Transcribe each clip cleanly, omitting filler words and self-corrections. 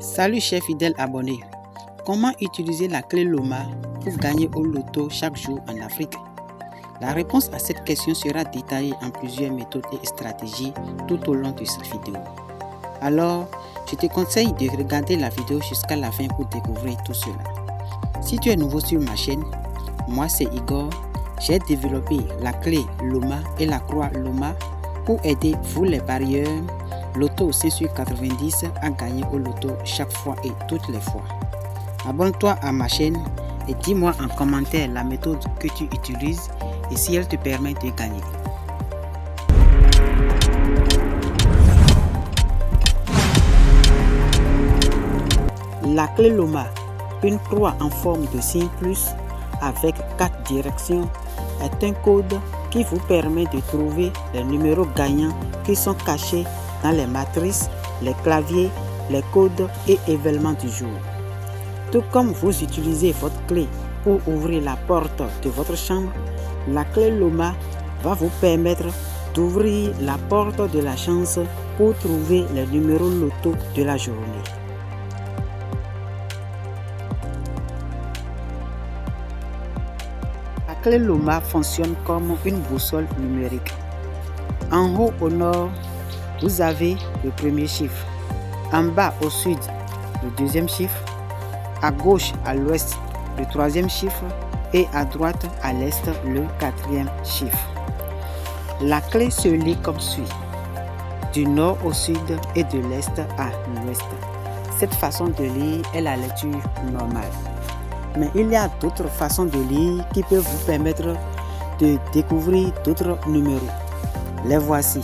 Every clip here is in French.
Salut chers fidèles abonnés, comment utiliser la clé Loma pour gagner au loto chaque jour en Afrique? La réponse à cette question sera détaillée en plusieurs méthodes et stratégies tout au long de cette vidéo. Alors, je te conseille de regarder la vidéo jusqu'à la fin pour découvrir tout cela. Si tu es nouveau sur ma chaîne, moi c'est Igor, j'ai développé la clé Loma et la croix Loma pour aider vous les parieurs Loto 5 sur 90 à gagner au loto chaque fois et toutes les fois. Abonne-toi à ma chaîne et dis-moi en commentaire la méthode que tu utilises et si elle te permet de gagner. La clé Loma, une croix en forme de signe plus avec 4 directions, est un code qui vous permet de trouver les numéros gagnants qui sont cachés dans les matrices, les claviers, les codes et événements du jour. Tout comme vous utilisez votre clé pour ouvrir la porte de votre chambre, la clé Loma va vous permettre d'ouvrir la porte de la chance pour trouver les numéros loto de la journée. La clé Loma fonctionne comme une boussole numérique. En haut au nord, vous avez le premier chiffre. En bas au sud, le deuxième chiffre. À gauche à l'ouest, le troisième chiffre. Et à droite à l'est, le quatrième chiffre. La clé se lit comme suit. Du nord au sud et de l'est à l'ouest. Cette façon de lire est la lecture normale. Mais il y a d'autres façons de lire qui peuvent vous permettre de découvrir d'autres numéros. Les voici.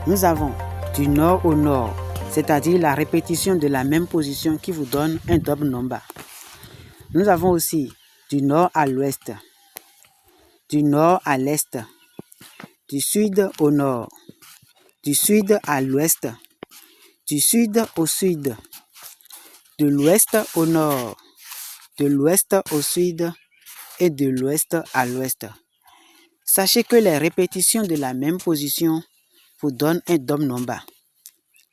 Nous avons du nord au nord, c'est-à-dire la répétition de la même position qui vous donne un double number. Nous avons aussi du nord à l'ouest, du nord à l'est, du sud au nord, du sud à l'ouest, du sud au sud, de l'ouest au nord, de l'ouest au sud et de l'ouest à l'ouest. Sachez que les répétitions de la même position vous donnent un double number.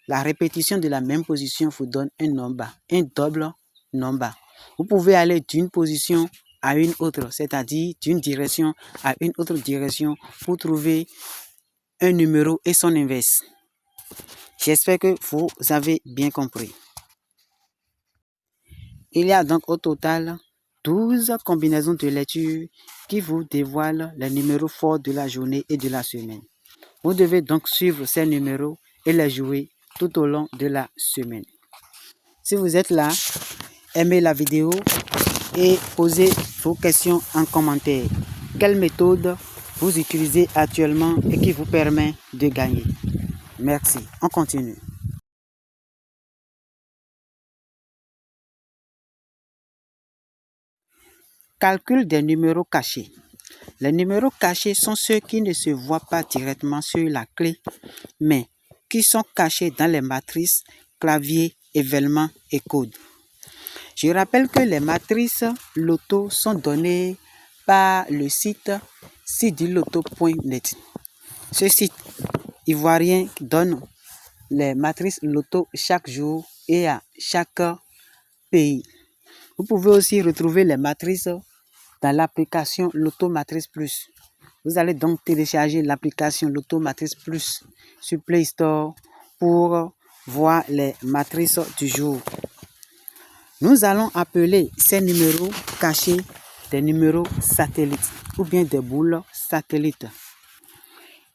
La répétition de la même position vous donne un number, un double number. Vous pouvez aller d'une position à une autre, c'est-à-dire d'une direction à une autre direction pour trouver un numéro et son inverse. J'espère que vous avez bien compris. Il y a donc au total 12 combinaisons de lecture qui vous dévoilent les numéros forts de la journée et de la semaine. Vous devez donc suivre ces numéros et les jouer tout au long de la semaine. Si vous êtes là, aimez la vidéo et posez vos questions en commentaire. Quelle méthode vous utilisez actuellement et qui vous permet de gagner? Merci. On continue. Calcul des numéros cachés. Les numéros cachés sont ceux qui ne se voient pas directement sur la clé, mais qui sont cachés dans les matrices, claviers, événements et codes. Je rappelle que les matrices loto sont données par le site sidiloto.net. Ce site ivoirien donne les matrices loto chaque jour et à chaque pays. Vous pouvez aussi retrouver les matrices dans l'application Loto Matrice Plus. Vous allez donc télécharger l'application Loto Matrice Plus sur Play Store pour voir les matrices du jour. Nous allons appeler ces numéros cachés des numéros satellites ou bien des boules satellites.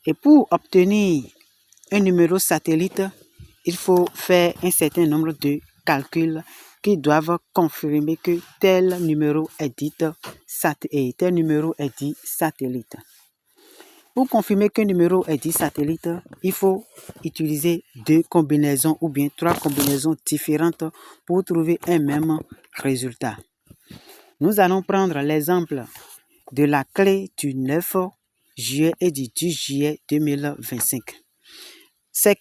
Et pour obtenir un numéro satellite, il faut faire un certain nombre de calculs qui doivent confirmer que tel numéro est dit satellite. Pour confirmer qu'un numéro est dit satellite, il faut utiliser 2 combinaisons ou bien 3 combinaisons différentes pour trouver un même résultat. Nous allons prendre l'exemple de la clé du 9 juillet et du 10 juillet 2025. Ces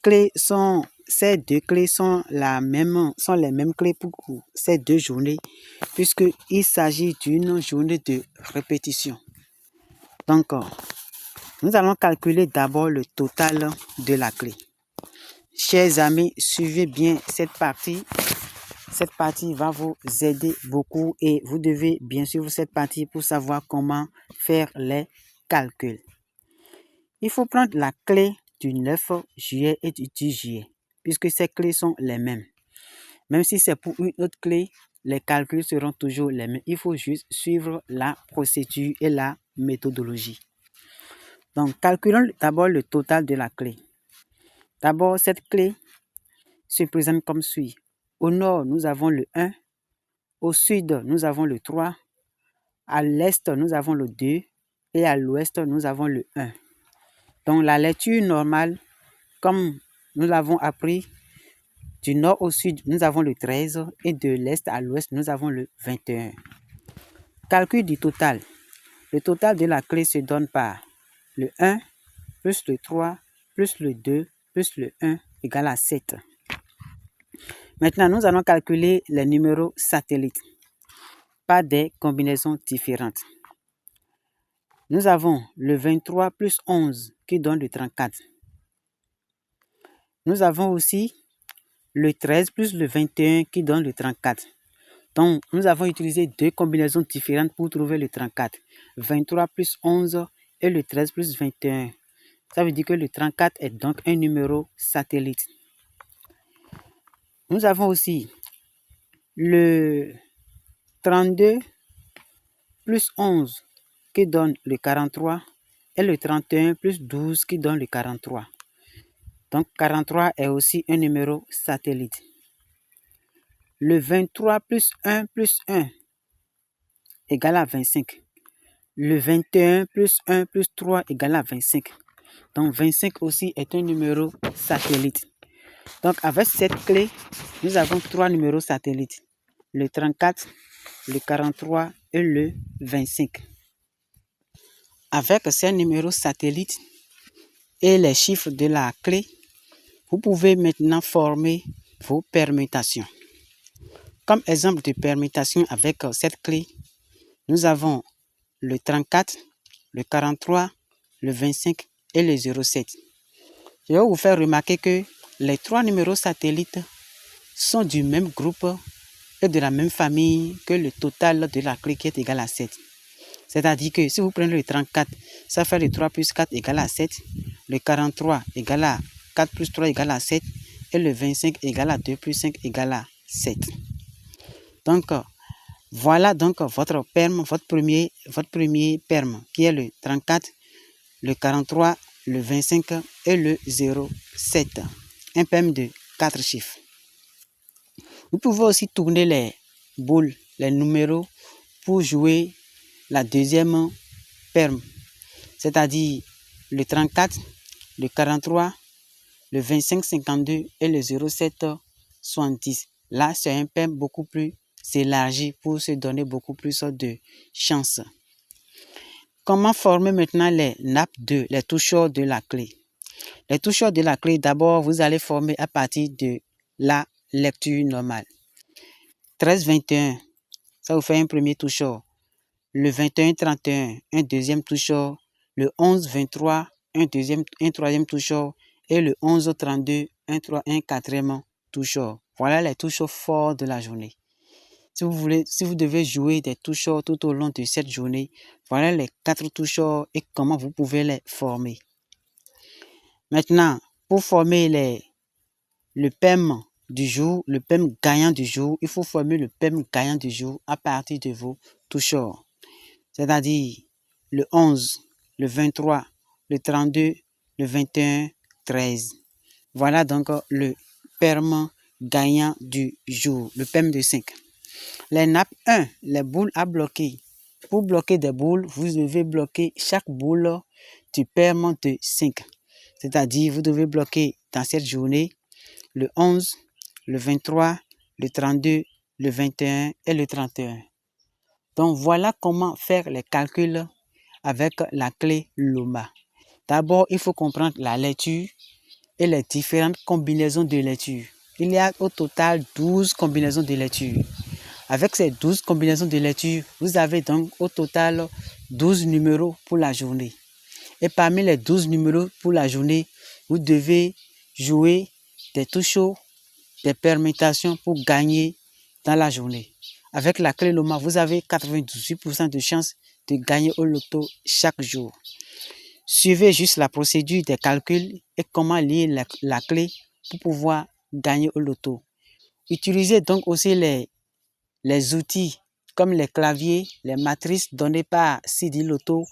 2 clés sont les mêmes clés pour ces 2 journées puisqu'il s'agit d'une journée de répétition. Donc, nous allons calculer d'abord le total de la clé. Chers amis, suivez bien cette partie Cette partie va vous aider beaucoup et vous devez bien suivre cette partie pour savoir comment faire les calculs. Il faut prendre la clé du 9 juillet et du 10 juillet, puisque ces clés sont les mêmes. Même si c'est pour une autre clé, les calculs seront toujours les mêmes. Il faut juste suivre la procédure et la méthodologie. Donc, calculons d'abord le total de la clé. D'abord, cette clé se présente comme suit. Au nord, nous avons le 1. Au sud, nous avons le 3. À l'est, nous avons le 2. Et à l'ouest, nous avons le 1. Donc, la lecture normale, comme nous l'avons appris, du nord au sud, nous avons le 13 et de l'est à l'ouest, nous avons le 21. Calcul du total. Le total de la clé se donne par le 1 plus le 3 plus le 2 plus le 1 égale à 7. Maintenant, nous allons calculer les numéros satellites par des combinaisons différentes. Nous avons le 23 plus 11 qui donne le 34. Nous avons aussi le 13 plus le 21 qui donne le 34. Donc, nous avons utilisé deux combinaisons différentes pour trouver le 34. 23 plus 11 et le 13 plus 21. Ça veut dire que le 34 est donc un numéro satellite. Nous avons aussi le 32 plus 11 qui donne le 43 et le 31 plus 12 qui donne le 43. Donc, 43 est aussi un numéro satellite. Le 23 plus 1 égale à 25. Le 21 plus 1 plus 3 égale à 25. Donc, 25 aussi est un numéro satellite. Donc, avec cette clé, nous avons trois numéros satellites. Le 34, le 43 et le 25. Avec ces numéros satellites et les chiffres de la clé, vous pouvez maintenant former vos permutations. Comme exemple de permutation avec cette clé, nous avons le 34, le 43, le 25 et le 07. Je vais vous faire remarquer que les trois numéros satellites sont du même groupe et de la même famille que le total de la clé qui est égal à 7. C'est-à-dire que si vous prenez le 34, ça fait le 3 plus 4 égale à 7, le 43 égale à 4 plus 3 égale à 7 et le 25 égale à 2 plus 5 égale à 7. Donc, voilà donc votre perme, votre premier perme qui est le 34, le 43, le 25 et le 07. Un perme de 4 chiffres. Vous pouvez aussi tourner les boules, les numéros pour jouer la deuxième perme. C'est-à-dire le 34, le 43, le 25, 52 et le 07, 70. Là, c'est un perme beaucoup plus élargi pour se donner beaucoup plus de chance. Comment former maintenant les nappes les toucheurs de la clé? Les toucheurs de la clé, d'abord, vous allez former à partir de la lecture normale. 13, 21, ça vous fait un premier toucheur. Le 21, 31, un deuxième toucheur. Le 11, 23, un troisième toucheur. Et le 11, 32, un quatrième toucheur. Voilà les toucheurs forts de la journée. Si vous devez jouer des toucheurs tout au long de cette journée, voilà les 4 toucheurs et comment vous pouvez les former. Maintenant, pour former le PEM du jour, le PEM gagnant du jour, il faut former le PEM gagnant du jour à partir de vos toucheurs. C'est-à-dire le 11, le 23, le 32, le 21, 13. Voilà donc le PEM gagnant du jour, le PEM de 5. Les nappes 1, les boules à bloquer. Pour bloquer des boules, vous devez bloquer chaque boule du PEM de 5. C'est-à-dire, vous devez bloquer dans cette journée le 11, le 23, le 32, le 21 et le 31. Donc, voilà comment faire les calculs avec la clé Loma. D'abord, il faut comprendre la lecture et les différentes combinaisons de lecture. Il y a au total 12 combinaisons de lecture. Avec ces 12 combinaisons de lecture, vous avez donc au total 12 numéros pour la journée. Et parmi les 12 numéros pour la journée, vous devez jouer des toucheurs, des permutations pour gagner dans la journée. Avec la clé Loma, vous avez 98% de chances de gagner au loto chaque jour. Suivez juste la procédure des calculs et comment lier la clé pour pouvoir gagner au loto. Utilisez donc aussi les outils comme les claviers, les matrices données par CD Loto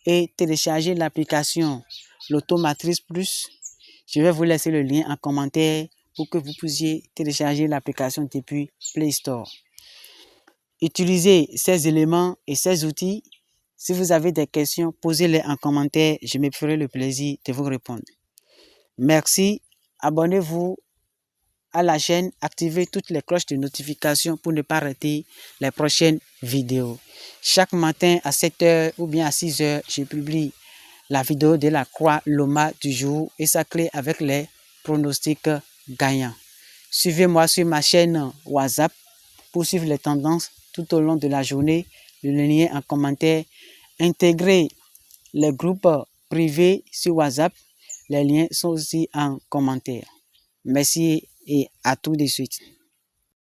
et téléchargez l'application Loto Matrice Plus. Je vais vous laisser le lien en commentaire pour que vous puissiez télécharger l'application depuis Play Store. Utilisez ces éléments et ces outils. Si vous avez des questions, posez-les en commentaire. Je me ferai le plaisir de vous répondre. Merci. Abonnez-vous à la chaîne, activez toutes les cloches de notification pour ne pas rater les prochaines vidéos. Chaque matin à 7h ou bien à 6h, je publie la vidéo de la croix Loma du jour et sa clé avec les pronostics gagnants. Suivez-moi sur ma chaîne WhatsApp pour suivre les tendances tout au long de la journée. Le lien en commentaire. Intégrez les groupes privés sur WhatsApp. Les liens sont aussi en commentaire. Merci et à tout de suite.